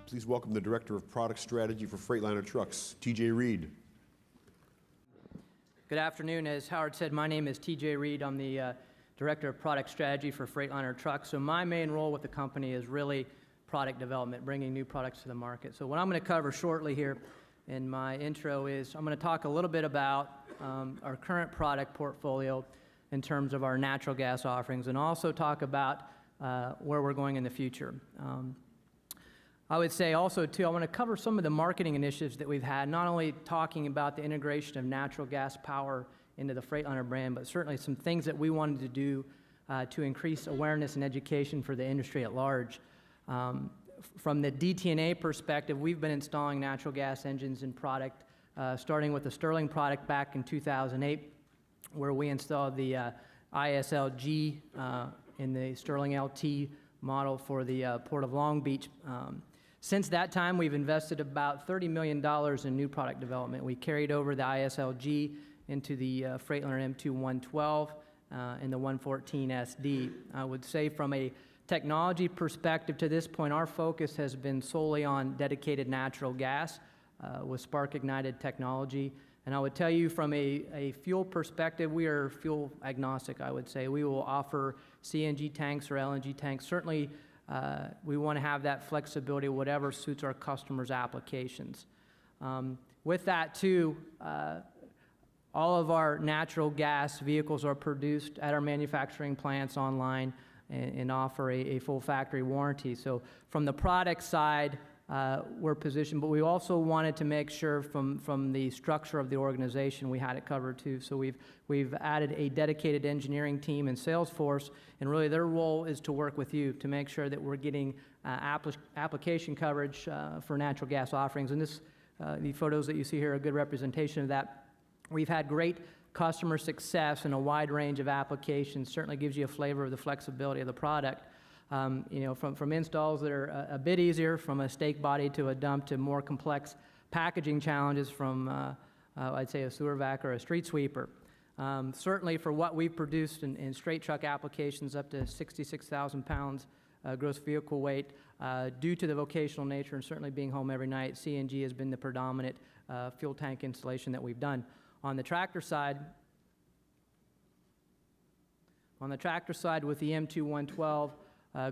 please welcome the Director of Product Strategy for Freightliner Trucks, TJ Reed. Good afternoon. As Howard said, my name is TJ Reed. I'm the Director of Product Strategy for Freightliner Trucks. So my main role with the company is really product development, bringing new products to the market. So what I'm going to cover shortly here in my intro is I'm going to talk a little bit about our current product portfolio in terms of our natural gas offerings, and also talk about where we're going in the future. I would say also, too, I want to cover some of the marketing initiatives that we've had, not only talking about the integration of natural gas power into the Freightliner brand, but certainly some things that we wanted to do to increase awareness and education for the industry at large. From the DTNA perspective, we've been installing natural gas engines in product, starting with the Sterling product back in 2008, where we installed the ISLG in the Sterling LT model for the Port of Long Beach. Since that time, we've invested about $30 million in new product development. We carried over the ISLG into the Freightliner M2-112 and the 114 SD. I would say from a technology perspective to this point, our focus has been solely on dedicated natural gas with spark-ignited technology. And I would tell you from a fuel perspective, we are fuel agnostic, I would say. We will offer CNG tanks or LNG tanks. Certainly, we want to have that flexibility, whatever suits our customers' applications. With that, too, all of our natural gas vehicles are produced at our manufacturing plants online and offer a full factory warranty. So from the product side, we're positioned, but we also wanted to make sure from the structure of the organization we had it covered too. So we've added a dedicated engineering team and sales force, and really their role is to work with you to make sure that we're getting application coverage for natural gas offerings. And the photos that you see here are a good representation of that. We've had great customer success in a wide range of applications. Certainly gives you a flavor of the flexibility of the product. From installs that are a bit easier, from a stake body to a dump, to more complex packaging challenges from, I'd say, a sewer vac or a street sweeper. Certainly for what we've produced in straight truck applications, up to 66,000 pounds gross vehicle weight, due to the vocational nature and certainly being home every night, CNG has been the predominant fuel tank installation that we've done. On the tractor side, with the M2-112,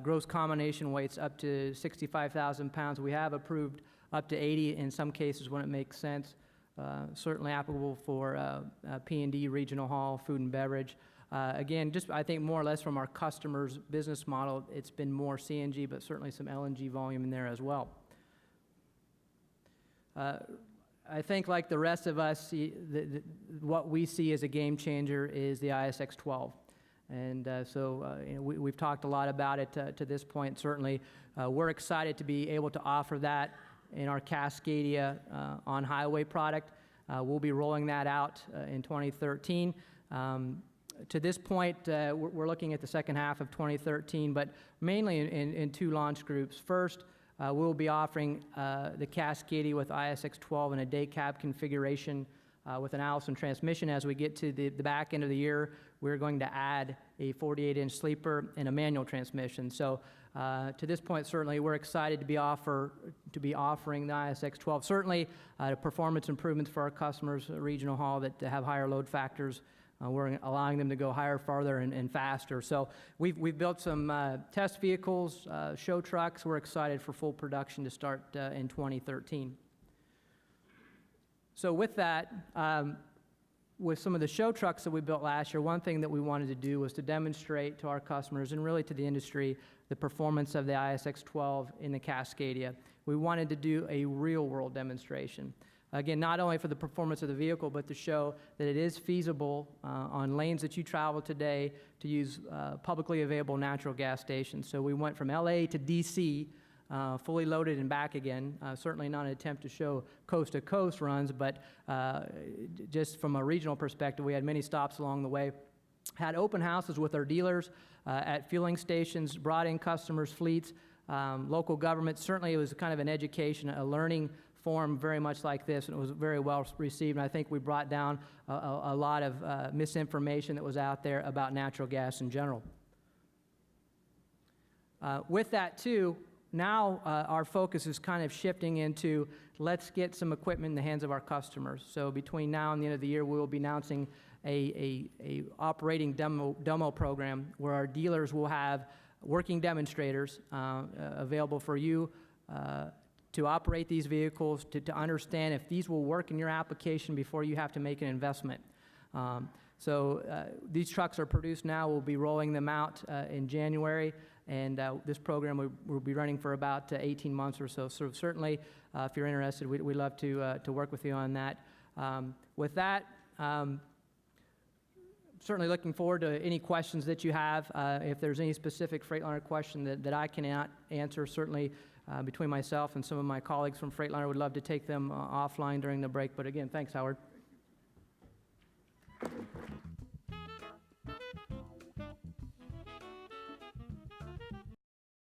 gross combination weights up to 65,000 pounds. We have approved up to 80 in some cases when it makes sense. Certainly applicable for P&D, regional haul, food and beverage. Again, just I think more or less from our customers' business model, it's been more CNG, but certainly some LNG volume in there as well. I think like the rest of us, what we see as a game changer is the ISX-12. And we've talked a lot about it to this point. Certainly, we're excited to be able to offer that in our Cascadia on-highway product. We'll be rolling that out in 2013. To this point, we're looking at the second half of 2013, but mainly in two launch groups. First, we'll be offering the Cascadia with ISX-12 in a day cab configuration with an Allison transmission. As we get to the back end of the year, we're going to add a 48-inch sleeper and a manual transmission. So to this point, certainly, we're excited to be offering the ISX-12. Certainly, performance improvements for our customers, regional haul that have higher load factors. We're allowing them to go higher, farther, and faster. So we've built some test vehicles, show trucks. We're excited for full production to start in 2013. So with that, with some of the show trucks that we built last year, one thing that we wanted to do was to demonstrate to our customers and really to the industry the performance of the ISX-12 in the Cascadia. We wanted to do a real-world demonstration. Again, not only for the performance of the vehicle, but to show that it is feasible on lanes that you travel today to use publicly available natural gas stations. So we went from LA to DC, fully loaded and back again. Certainly not an attempt to show coast-to-coast runs, but just from a regional perspective, we had many stops along the way. Had open houses with our dealers at fueling stations, brought in customers, fleets, local government. Certainly it was kind of an education, a learning forum very much like this, and it was very well received. And I think we brought down a lot of misinformation that was out there about natural gas in general. With that, too, now our focus is kind of shifting into let's get some equipment in the hands of our customers. So between now and the end of the year, we will be announcing a operating demo program where our dealers will have working demonstrators available for you to operate these vehicles, to understand if these will work in your application before you have to make an investment. These trucks are produced now. We'll be rolling them out in January, and this program will be running for about 18 months or so. So certainly, if you're interested, we'd love to work with you on that. With that, certainly looking forward to any questions that you have. If there's any specific Freightliner question that I cannot answer, certainly between myself and some of my colleagues from Freightliner, would love to take them offline during the break. But again, thanks, Howard.